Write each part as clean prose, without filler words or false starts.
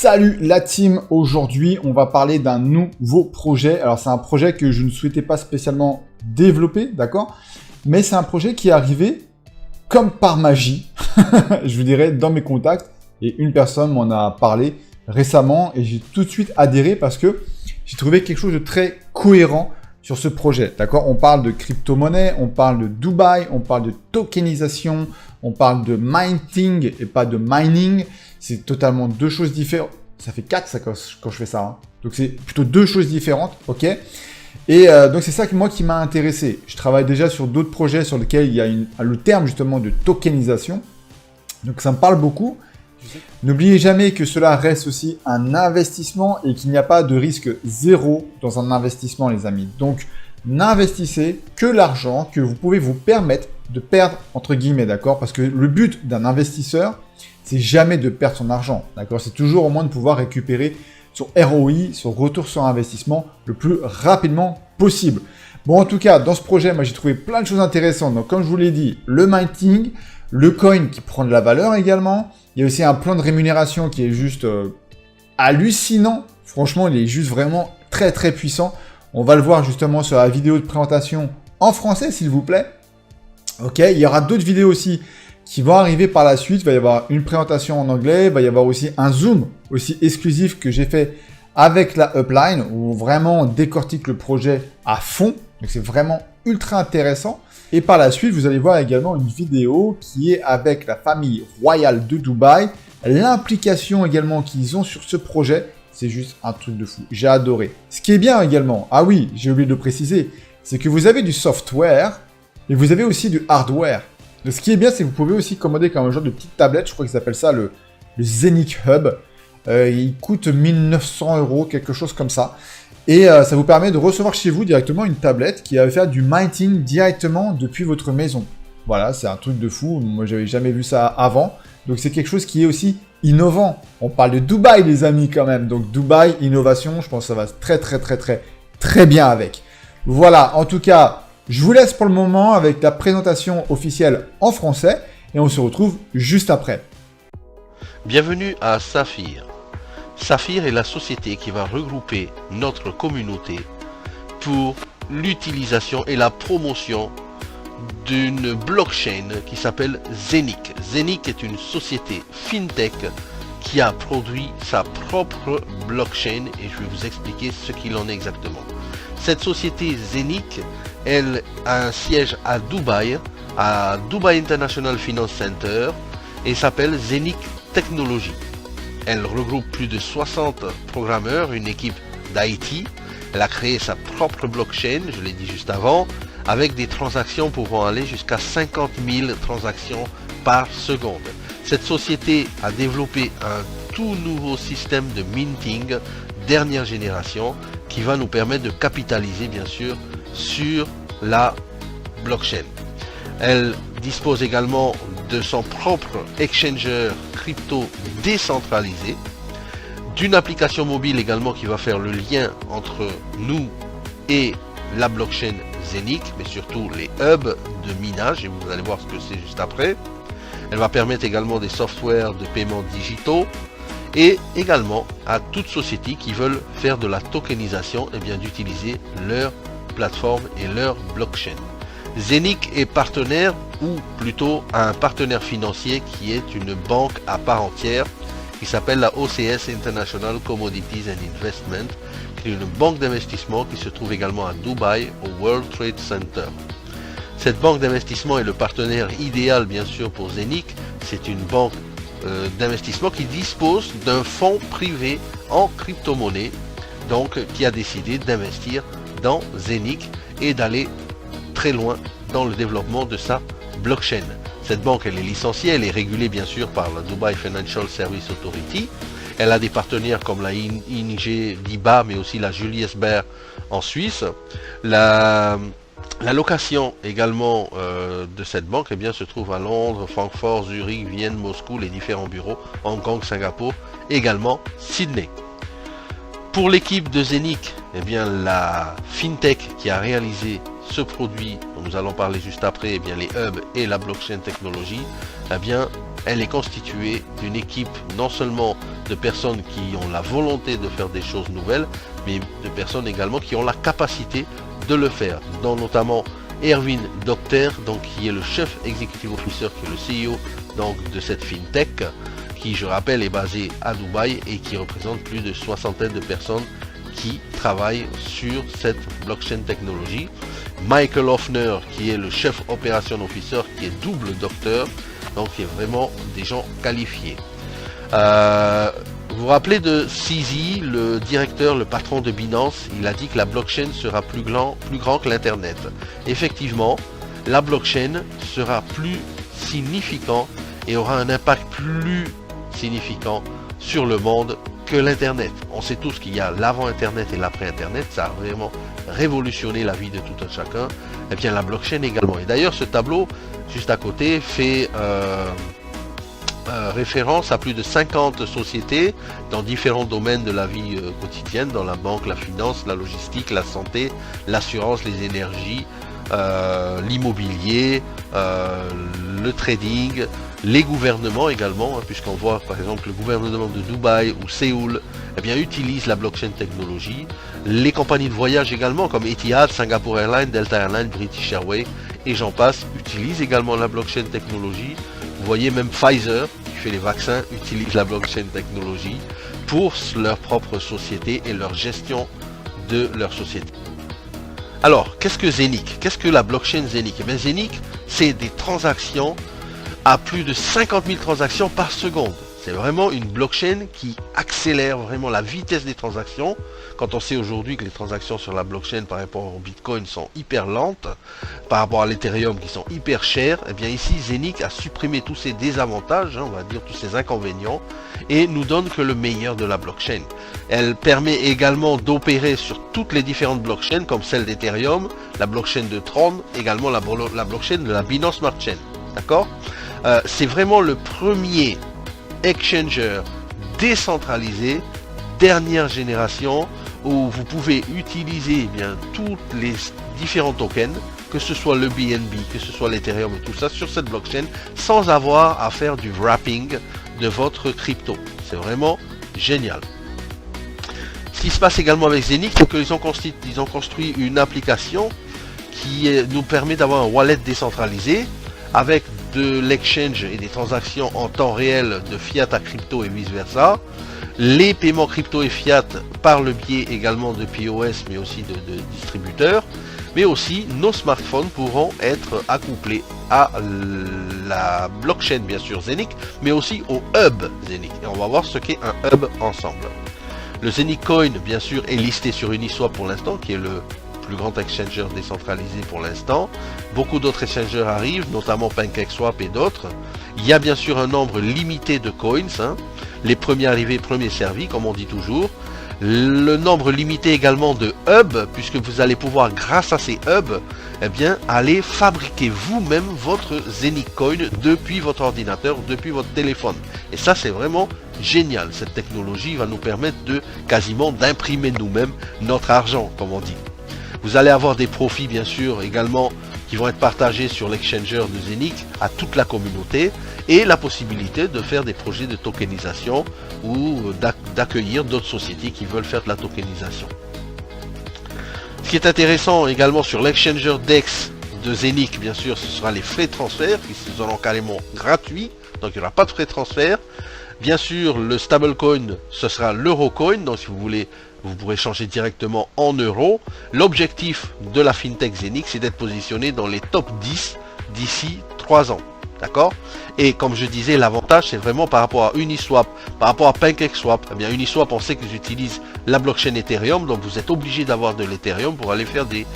Salut la team, aujourd'hui on va parler d'un nouveau projet. Alors c'est un projet que je ne souhaitais pas spécialement développer, d'accord? Mais c'est un projet qui est arrivé comme par magie, je vous dirais, dans mes contacts. Et une personne m'en a parlé récemment et j'ai tout de suite adhéré parce que j'ai trouvé quelque chose de très cohérent sur ce projet, d'accord? On parle de crypto-monnaie, on parle de Dubaï, on parle de tokenisation, on parle de minting et pas de mining. C'est totalement deux choses différentes. Ça fait 4 ça, quand je fais ça. Hein. Donc c'est plutôt deux choses différentes, ok? Et donc c'est ça que moi qui m'a intéressé. Je travaille déjà sur d'autres projets sur lesquels il y a le terme justement de tokenisation. Donc ça me parle beaucoup. N'oubliez jamais que cela reste aussi un investissement et qu'il n'y a pas de risque zéro dans un investissement, les amis. Donc, n'investissez que l'argent que vous pouvez vous permettre de perdre, entre guillemets, d'accord? Parce que le but d'un investisseur, c'est jamais de perdre son argent, d'accord? C'est toujours au moins de pouvoir récupérer son ROI, son retour sur investissement, le plus rapidement possible. Bon, en tout cas, dans ce projet, moi, j'ai trouvé plein de choses intéressantes. Donc, comme je vous l'ai dit, le minting, le coin qui prend de la valeur également. Il y a aussi un plan de rémunération qui est juste hallucinant. Franchement, il est juste vraiment très très puissant. On va le voir justement sur la vidéo de présentation en français, s'il vous plaît. Ok, il y aura d'autres vidéos aussi qui vont arriver par la suite. Il va y avoir une présentation en anglais. Il va y avoir aussi un zoom aussi exclusif que j'ai fait avec la upline où vraiment on décortique le projet à fond. Donc c'est vraiment ultra intéressant. Et par la suite, vous allez voir également une vidéo qui est avec la famille royale de Dubaï. L'implication également qu'ils ont sur ce projet, c'est juste un truc de fou. J'ai adoré. Ce qui est bien également, ah oui, j'ai oublié de le préciser, c'est que vous avez du software et vous avez aussi du hardware. Donc, ce qui est bien, c'est que vous pouvez aussi commander comme un genre de petite tablette, je crois qu'ils appellent ça le Zenith Hub. Il coûte 1900 €, quelque chose comme ça. Et ça vous permet de recevoir chez vous directement une tablette qui va faire du minting directement depuis votre maison. Voilà, c'est un truc de fou. Moi, j'avais jamais vu ça avant. Donc, c'est quelque chose qui est aussi innovant. On parle de Dubaï, les amis, quand même. Donc, Dubaï, innovation, je pense que ça va très bien avec. Voilà, en tout cas, je vous laisse pour le moment avec la présentation officielle en français. Et on se retrouve juste après. Bienvenue à Saphir. Saphir est la société qui va regrouper notre communauté pour l'utilisation et la promotion d'une blockchain qui s'appelle Zenic. Zenic est une société fintech qui a produit sa propre blockchain et je vais vous expliquer ce qu'il en est exactement. Cette société Zenic, elle a un siège à Dubaï International Finance Center et s'appelle Zenic Technologies. Elle regroupe plus de 60 programmeurs, une équipe d'IT. Elle a créé sa propre blockchain, je l'ai dit juste avant, avec des transactions pouvant aller jusqu'à 50 000 transactions par seconde. Cette société a développé un tout nouveau système de minting dernière génération qui va nous permettre de capitaliser bien sûr sur la blockchain. Elle dispose également de son propre exchanger crypto décentralisé, d'une application mobile également qui va faire le lien entre nous et la blockchain Zenic, mais surtout les hubs de minage, et vous allez voir ce que c'est juste après. Elle va permettre également des softwares de paiement digitaux et également à toute société qui veulent faire de la tokenisation, et bien d'utiliser leur plateforme et leur blockchain. Zenic est partenaire, ou plutôt un partenaire financier qui est une banque à part entière, qui s'appelle la OCS International Commodities and Investment, qui est une banque d'investissement qui se trouve également à Dubaï, au World Trade Center. Cette banque d'investissement est le partenaire idéal bien sûr pour Zenic. C'est une banque d'investissement qui dispose d'un fonds privé en crypto-monnaie, donc qui a décidé d'investir dans Zenic et d'aller très loin dans le développement de sa blockchain. Cette banque, elle est licenciée, elle est régulée bien sûr par la Dubai Financial Service Authority. Elle a des partenaires comme la ING DIBA, mais aussi la Julius Baer en Suisse. La location également de cette banque eh bien, se trouve à Londres, Francfort, Zurich, Vienne, Moscou, les différents bureaux, Hong Kong, Singapour, également Sydney. Pour l'équipe de Zenic, eh bien, la fintech qui a réalisé ce produit dont nous allons parler juste après, eh bien, les hubs et la blockchain technologie, eh bien, elle est constituée d'une équipe non seulement de personnes qui ont la volonté de faire des choses nouvelles, mais de personnes également qui ont la capacité de le faire, dont notamment Erwin Docter, donc qui est le chef executive officer, qui est le CEO donc de cette fintech, qui je rappelle est basé à Dubaï et qui représente plus de soixantaine de personnes qui travaillent sur cette blockchain technologie. Michael Hoffner, qui est le chef operation officer, qui est double docteur, donc il y a vraiment des gens qualifiés. Vous vous rappelez de CZ, le directeur, le patron de Binance, il a dit que la blockchain sera plus grand que l'internet. Effectivement, la blockchain sera plus significant et aura un impact plus significant sur le monde que l'internet. On sait tous qu'il y a l'avant internet et l'après internet, ça a vraiment révolutionné la vie de tout un chacun. Et bien la blockchain également. Et d'ailleurs ce tableau juste à côté fait référence à plus de 50 sociétés dans différents domaines de la vie quotidienne, dans la banque, la finance, la logistique, la santé, l'assurance, les énergies, l'immobilier, le trading, les gouvernements également, hein, puisqu'on voit par exemple le gouvernement de Dubaï ou Séoul eh bien, utilise la blockchain technologie, les compagnies de voyage également comme Etihad, Singapore Airlines, Delta Airlines, British Airways et j'en passe, utilisent également la blockchain technologie. Vous voyez même Pfizer, qui fait les vaccins, utilise la blockchain technologie pour leur propre société et leur gestion de leur société. Alors, qu'est-ce que Zenic? Qu'est-ce que la blockchain Zenic? Eh bien, Zenic, c'est des transactions à plus de 50 000 transactions par seconde. C'est vraiment une blockchain qui accélère vraiment la vitesse des transactions. Quand on sait aujourd'hui que les transactions sur la blockchain par rapport au Bitcoin sont hyper lentes, par rapport à l'Ethereum qui sont hyper chères, eh bien ici Zenic a supprimé tous ces désavantages, hein, on va dire tous ces inconvénients, et nous donne que le meilleur de la blockchain. Elle permet également d'opérer sur toutes les différentes blockchains, comme celle d'Ethereum, la blockchain de Tron, également la blockchain de la Binance Smart Chain. D'accord? C'est vraiment le premier exchanger décentralisé dernière génération où vous pouvez utiliser bien tous les différents tokens, que ce soit le BNB, que ce soit l'Ethereum et tout ça sur cette blockchain sans avoir à faire du wrapping de votre crypto. C'est vraiment génial. Ce qui se passe également avec Zenic, c'est qu'ils ont construit une application qui nous permet d'avoir un wallet décentralisé avec de l'exchange et des transactions en temps réel de fiat à crypto et vice versa, les paiements crypto et fiat par le biais également de POS mais aussi de distributeurs, mais aussi nos smartphones pourront être accouplés à la blockchain bien sûr Zenic, mais aussi au hub Zenic, et on va voir ce qu'est un hub ensemble. Le Zenic Coin bien sûr est listé sur Uniswap pour l'instant, qui est le plus grand exchanger décentralisé pour l'instant. Beaucoup d'autres exchangers arrivent, notamment PancakeSwap et d'autres. Il y a bien sûr un nombre limité de coins, hein. Les premiers arrivés, premiers servis, comme on dit toujours. Le nombre limité également de hubs, puisque vous allez pouvoir, grâce à ces hubs, eh bien, aller fabriquer vous-même votre Zenic Coin depuis votre ordinateur, depuis votre téléphone. Et ça, c'est vraiment génial. Cette technologie va nous permettre de quasiment d'imprimer nous-mêmes notre argent, comme on dit. Vous allez avoir des profits bien sûr également qui vont être partagés sur l'exchanger de Zenic à toute la communauté et la possibilité de faire des projets de tokenisation ou d'accueillir d'autres sociétés qui veulent faire de la tokenisation. Ce qui est intéressant également sur l'exchanger DEX de Zenic, bien sûr, ce sera les frais de transfert qui seront carrément gratuits, donc il n'y aura pas de frais de transfert. Bien sûr, le stablecoin, ce sera l'Eurocoin, donc si vous voulez, vous pourrez changer directement en euros. L'objectif de la FinTech Zenic, c'est d'être positionné dans les top 10 d'ici 3 ans. D'accord? Et comme je disais, l'avantage, c'est vraiment par rapport à Uniswap, par rapport à PancakeSwap. Eh bien, Uniswap, on sait qu'ils utilisent la blockchain Ethereum, donc vous êtes obligé d'avoir de l'Ethereum pour aller faire des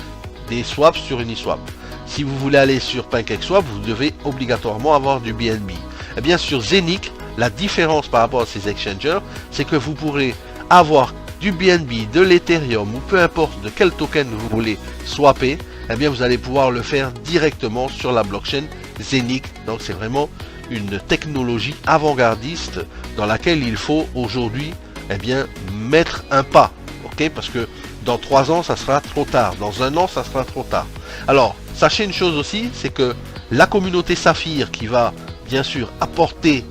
swaps sur Uniswap. Si vous voulez aller sur PancakeSwap, vous devez obligatoirement avoir du BNB. Eh bien, sur Zenic, la différence par rapport à ces exchangers, c'est que vous pourrez avoir du BNB, de l'Ethereum ou peu importe de quel token vous voulez swapper, eh bien vous allez pouvoir le faire directement sur la blockchain Zenic. Donc c'est vraiment une technologie avant-gardiste dans laquelle il faut aujourd'hui eh bien mettre un pas, ok, parce que dans 3 ans ça sera trop tard, dans 1 an ça sera trop tard. Alors sachez une chose aussi, c'est que la communauté Saphir qui va bien sûr apporter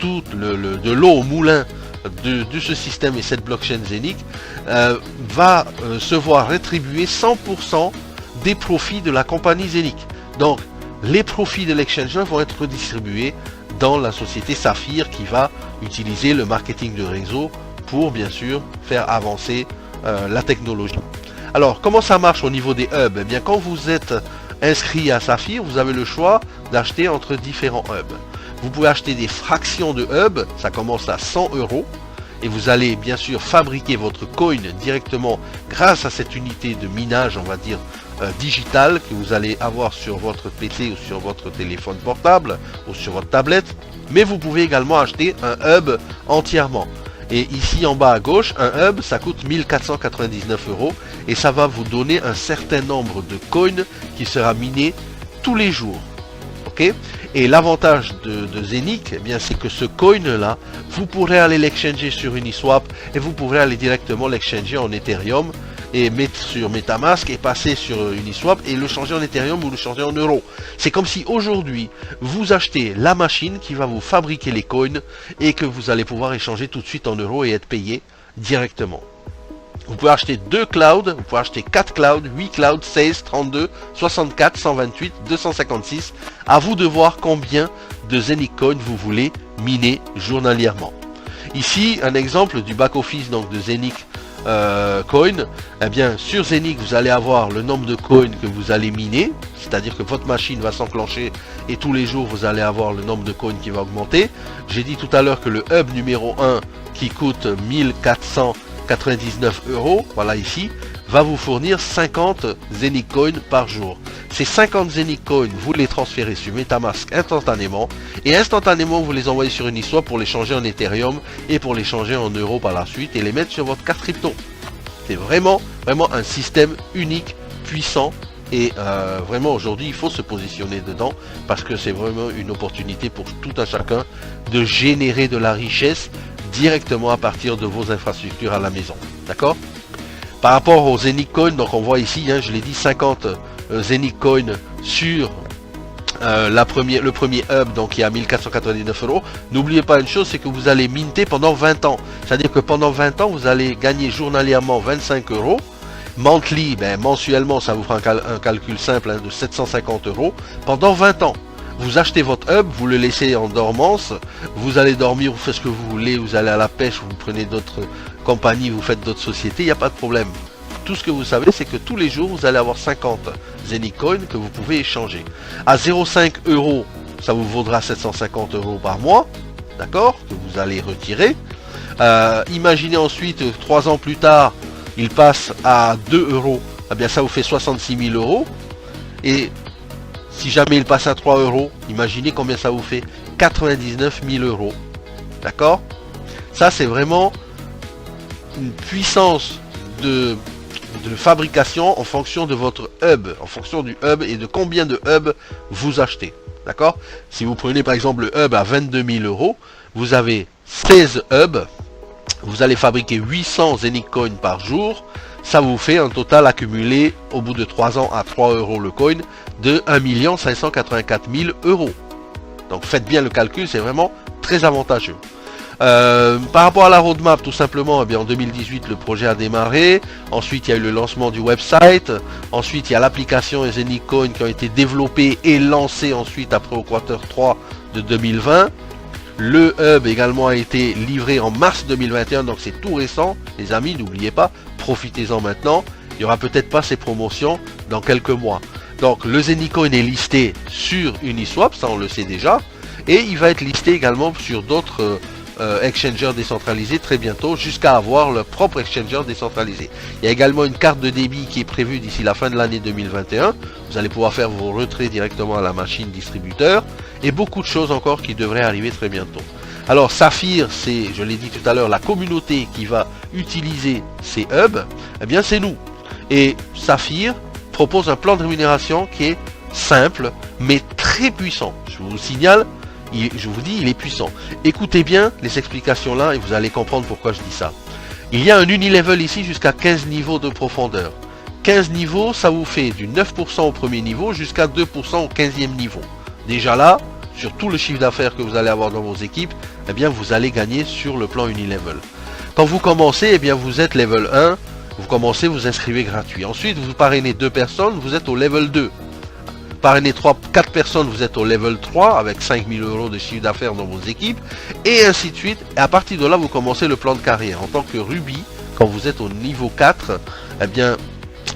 de l'eau au moulin de ce système et cette blockchain Zenic, va se voir rétribuer 100% des profits de la compagnie Zenic. Donc les profits de l'exchanger vont être redistribués dans la société Saphir qui va utiliser le marketing de réseau pour bien sûr faire avancer la technologie. Alors comment ça marche au niveau des hubs? Eh bien quand vous êtes inscrit à Saphir, vous avez le choix d'acheter entre différents hubs. Vous pouvez acheter des fractions de hubs, ça commence à 100 € et vous allez bien sûr fabriquer votre coin directement grâce à cette unité de minage, on va dire digital, que vous allez avoir sur votre PC ou sur votre téléphone portable ou sur votre tablette. Mais vous pouvez également acheter un hub entièrement. Et ici en bas à gauche, un hub ça coûte 1499 € et ça va vous donner un certain nombre de coins qui sera miné tous les jours. Ok? Et l'avantage de Zenic, eh bien, c'est que ce coin là, vous pourrez aller l'exchanger sur Uniswap et vous pourrez aller directement l'exchanger en Ethereum et mettre sur Metamask et passer sur Uniswap et le changer en Ethereum ou le changer en euros. C'est comme si aujourd'hui vous achetez la machine qui va vous fabriquer les coins et que vous allez pouvoir échanger tout de suite en euros et être payé directement. Vous pouvez acheter 2 clouds, vous pouvez acheter 4 clouds, 8 clouds, 16, 32, 64, 128, 256. À vous de voir combien de Zenic Coin vous voulez miner journalièrement. Ici, un exemple du back-office donc de Zenic Coin. Eh bien, sur Zenic, vous allez avoir le nombre de coins que vous allez miner. C'est-à-dire que votre machine va s'enclencher et tous les jours, vous allez avoir le nombre de coins qui va augmenter. J'ai dit tout à l'heure que le hub numéro 1 qui coûte 1499 €, voilà ici, va vous fournir 50 Zenic Coin par jour. Ces 50 Zenic Coin, vous les transférez sur Metamask instantanément et instantanément vous les envoyez sur Uniswap pour les changer en Ethereum et pour les changer en euros par la suite et les mettre sur votre carte crypto. C'est vraiment un système unique, puissant et vraiment aujourd'hui il faut se positionner dedans parce que c'est vraiment une opportunité pour tout un chacun de générer de la richesse directement à partir de vos infrastructures à la maison. D'accord? Par rapport aux Zenic Coin, donc on voit ici, je l'ai dit, 50 Zenic Coin sur le premier hub, donc qui est à 1499 €. N'oubliez pas une chose, c'est que vous allez minter pendant 20 ans. C'est-à-dire que pendant 20 ans, vous allez gagner journalièrement 25 €. Monthly, mensuellement, ça vous fera un calcul simple de 750 € pendant 20 ans. Vous achetez votre hub, vous le laissez en dormance, vous allez dormir, vous faites ce que vous voulez, vous allez à la pêche, vous prenez d'autres compagnies, vous faites d'autres sociétés, il n'y a pas de problème. Tout ce que vous savez, c'est que tous les jours, vous allez avoir 50 Zenic Coin que vous pouvez échanger. À 0,5 €, ça vous vaudra 750 € par mois, d'accord, que vous allez retirer. Imaginez ensuite, 3 ans plus tard, il passe à 2 €, eh bien ça vous fait 66 000 €. Et si jamais il passe à 3 €, imaginez combien ça vous fait, 99 000 €. D'accord? Ça, c'est vraiment une puissance de fabrication en fonction de votre hub, en fonction du hub et de combien de hubs vous achetez. D'accord? Si vous prenez par exemple le hub à 22 000 €, vous avez 16 hubs, vous allez fabriquer 800 Zenic Coin par jour. Ça vous fait un total accumulé au bout de 3 ans à 3 € le coin de 1 584 000 €. Donc faites bien le calcul, c'est vraiment très avantageux. Par rapport à la roadmap, tout simplement, en 2018 le projet a démarré. Ensuite il y a eu le lancement du website. Ensuite il y a l'application et Zenic Coin qui ont été développés et lancés ensuite après au quarter 3 de 2020. Le hub également a été livré en mars 2021, donc c'est tout récent. Les amis, n'oubliez pas, profitez-en maintenant. Il n'y aura peut-être pas ces promotions dans quelques mois. Donc le Zenic Coin est listé sur Uniswap, ça on le sait déjà. Et il va être listé également sur d'autres exchangers décentralisés très bientôt, jusqu'à avoir leur propre exchanger décentralisé. Il y a également une carte de débit qui est prévue d'ici la fin de l'année 2021. Vous allez pouvoir faire vos retraits directement à la machine distributeur. Et beaucoup de choses encore qui devraient arriver très bientôt. Alors Saphir, c'est, je l'ai dit tout à l'heure, la communauté qui va utiliser ces hubs, eh bien c'est nous. Et Saphir propose un plan de rémunération qui est simple, mais très puissant. Je vous signale, je vous dis, il est puissant. Écoutez bien les explications là et vous allez comprendre pourquoi je dis ça. Il y a un unilevel ici jusqu'à 15 niveaux de profondeur. 15 niveaux, ça vous fait du 9% au premier niveau jusqu'à 2% au 15e niveau. Déjà là, sur tout le chiffre d'affaires que vous allez avoir dans vos équipes, eh bien vous allez gagner sur le plan Unilevel. Quand vous commencez, eh bien vous êtes level 1, vous commencez, vous inscrivez gratuit. Ensuite, vous parrainez 2 personnes, vous êtes au level 2. Parrainez 4 personnes, vous êtes au level 3 avec 5000 € de chiffre d'affaires dans vos équipes, et ainsi de suite. Et à partir de là, vous commencez le plan de carrière. En tant que Ruby, quand vous êtes au niveau 4, eh bien,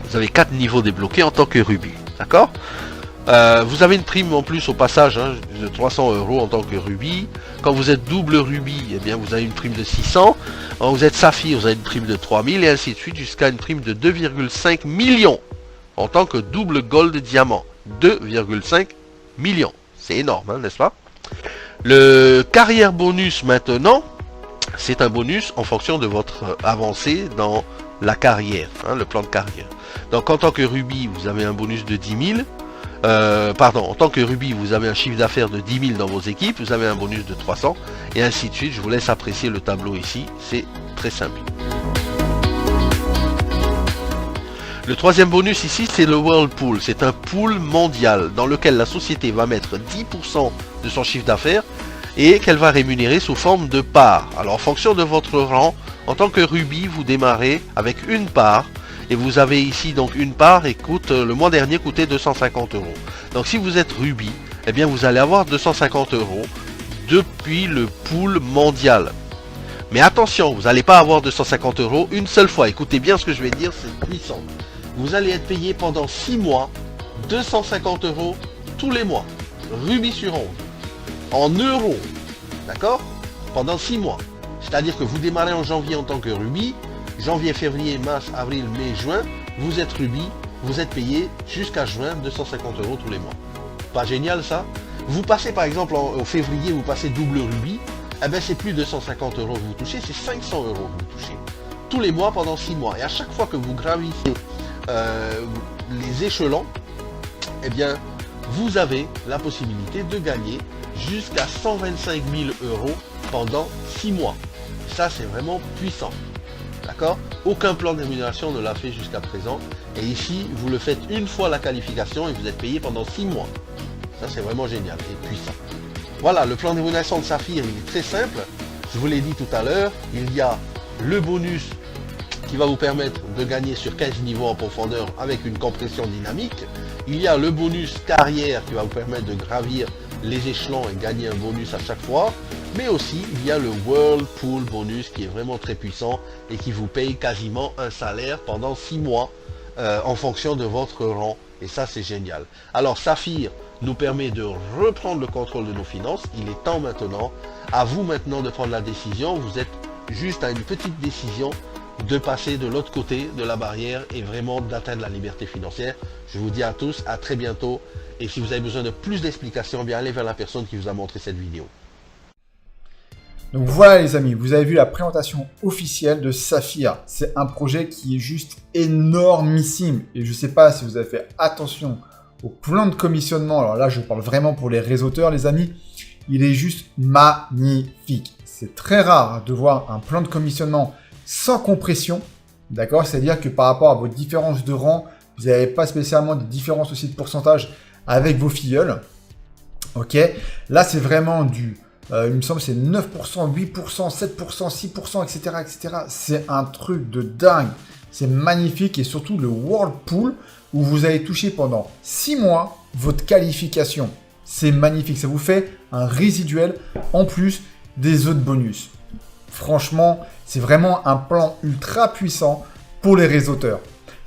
vous avez 4 niveaux débloqués en tant que Ruby. D'accord ? Vous avez une prime en plus au passage de 300 € en tant que Ruby. Quand vous êtes double Ruby, eh bien vous avez une prime de 600. Quand vous êtes Saphir, vous avez une prime de 3000 et ainsi de suite jusqu'à une prime de 2,5 millions en tant que double Gold Diamant. 2,5 millions. C'est énorme, n'est-ce pas? Le carrière bonus maintenant, c'est un bonus en fonction de votre avancée dans la carrière, le plan de carrière. Donc en tant que Ruby, vous avez un bonus de 10 000. En tant que Ruby, vous avez un chiffre d'affaires de 10 000 dans vos équipes, vous avez un bonus de 300, et ainsi de suite. Je vous laisse apprécier le tableau ici, c'est très simple. Le troisième bonus ici, c'est le Whirlpool. C'est un pool mondial dans lequel la société va mettre 10% de son chiffre d'affaires et qu'elle va rémunérer sous forme de parts. Alors en fonction de votre rang, en tant que Ruby, vous démarrez avec une part. Et vous avez ici donc une part et le mois dernier coûtait 250 €. Donc si vous êtes Ruby, eh bien vous allez avoir 250 € depuis le pool mondial. Mais attention, vous n'allez pas avoir 250 € une seule fois. Écoutez bien ce que je vais dire, c'est puissant. Vous allez être payé pendant 6 mois, 250 € tous les mois. Ruby sur 11. En euros. D'accord ? Pendant 6 mois. C'est-à-dire que vous démarrez en janvier en tant que Ruby. Janvier, février, mars, avril, mai, juin, vous êtes Ruby, vous êtes payé jusqu'à juin 250 € tous les mois. Pas génial ça? Vous passez par exemple au février, vous passez double Ruby, eh bien c'est plus 250 € que vous touchez, c'est 500 € que vous touchez. Tous les mois pendant 6 mois. Et à chaque fois que vous gravissez les échelons, eh bien vous avez la possibilité de gagner jusqu'à 125 000 € pendant 6 mois. Ça c'est vraiment puissant. D'accord ? Aucun plan de rémunération ne l'a fait jusqu'à présent. Et ici, vous le faites une fois la qualification et vous êtes payé pendant 6 mois. Ça, c'est vraiment génial et puissant. Voilà, le plan de rémunération de Saphir, il est très simple. Je vous l'ai dit tout à l'heure, il y a le bonus qui va vous permettre de gagner sur 15 niveaux en profondeur avec une compression dynamique. Il y a le bonus carrière qui va vous permettre de gravir les échelons et gagner un bonus à chaque fois. Mais aussi, il y a le Whirlpool bonus qui est vraiment très puissant et qui vous paye quasiment un salaire pendant 6 mois en fonction de votre rang. Et ça, c'est génial. Alors, Saphir nous permet de reprendre le contrôle de nos finances. Il est temps maintenant, à vous maintenant de prendre la décision. Vous êtes juste à une petite décision de passer de l'autre côté de la barrière et vraiment d'atteindre la liberté financière. Je vous dis à tous, à très bientôt. Et si vous avez besoin de plus d'explications, bien allez vers la personne qui vous a montré cette vidéo. Donc voilà les amis, vous avez vu la présentation officielle de Saphir. C'est un projet qui est juste énormissime. Et je ne sais pas si vous avez fait attention au plan de commissionnement. Alors là, je parle vraiment pour les réseauteurs les amis. Il est juste magnifique. C'est très rare de voir un plan de commissionnement sans compression. D'accord ? C'est-à-dire que par rapport à vos différences de rang, vous n'avez pas spécialement de différence aussi de pourcentage avec vos filleuls. Ok ? Là, c'est vraiment du... il me semble que c'est 9%, 8%, 7%, 6%, etc. etc. C'est un truc de dingue. C'est magnifique et surtout le Whirlpool où vous allez toucher pendant 6 mois votre qualification. C'est magnifique. Ça vous fait un résiduel en plus des autres bonus. Franchement, c'est vraiment un plan ultra puissant pour les réseauteurs.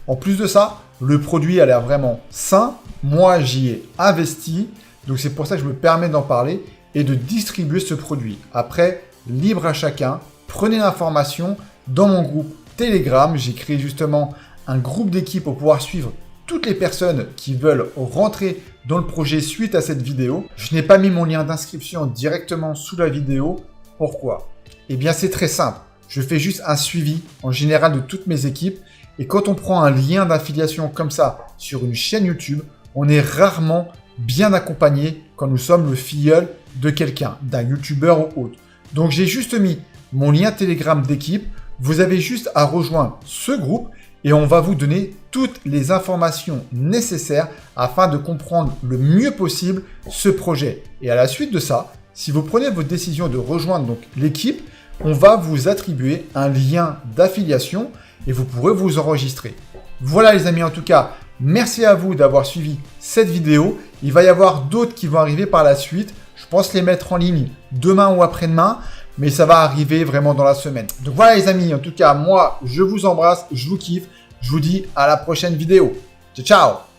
En plus de ça, le produit a l'air vraiment sain. Moi, j'y ai investi. Donc, c'est pour ça que je me permets d'en parler et de distribuer ce produit. Après, libre à chacun, prenez l'information dans mon groupe Telegram. J'ai créé justement un groupe d'équipe pour pouvoir suivre toutes les personnes qui veulent rentrer dans le projet suite à cette vidéo. Je n'ai pas mis mon lien d'inscription directement sous la vidéo. Pourquoi ? Eh bien, c'est très simple. Je fais juste un suivi en général de toutes mes équipes. Et quand on prend un lien d'affiliation comme ça sur une chaîne YouTube, on est rarement bien accompagné quand nous sommes le filleul de quelqu'un, d'un youtubeur ou autre. Donc j'ai juste mis mon lien Telegram d'équipe. Vous avez juste à rejoindre ce groupe et on va vous donner toutes les informations nécessaires afin de comprendre le mieux possible ce projet. Et à la suite de ça, si vous prenez votre décision de rejoindre donc l'équipe, on va vous attribuer un lien d'affiliation et vous pourrez vous enregistrer. Voilà les amis, en tout cas, merci à vous d'avoir suivi cette vidéo. Il va y avoir d'autres qui vont arriver par la suite. Je pense les mettre en ligne demain ou après-demain, mais ça va arriver vraiment dans la semaine. Donc voilà les amis, en tout cas, moi, je vous embrasse, je vous kiffe. Je vous dis à la prochaine vidéo. Ciao, ciao!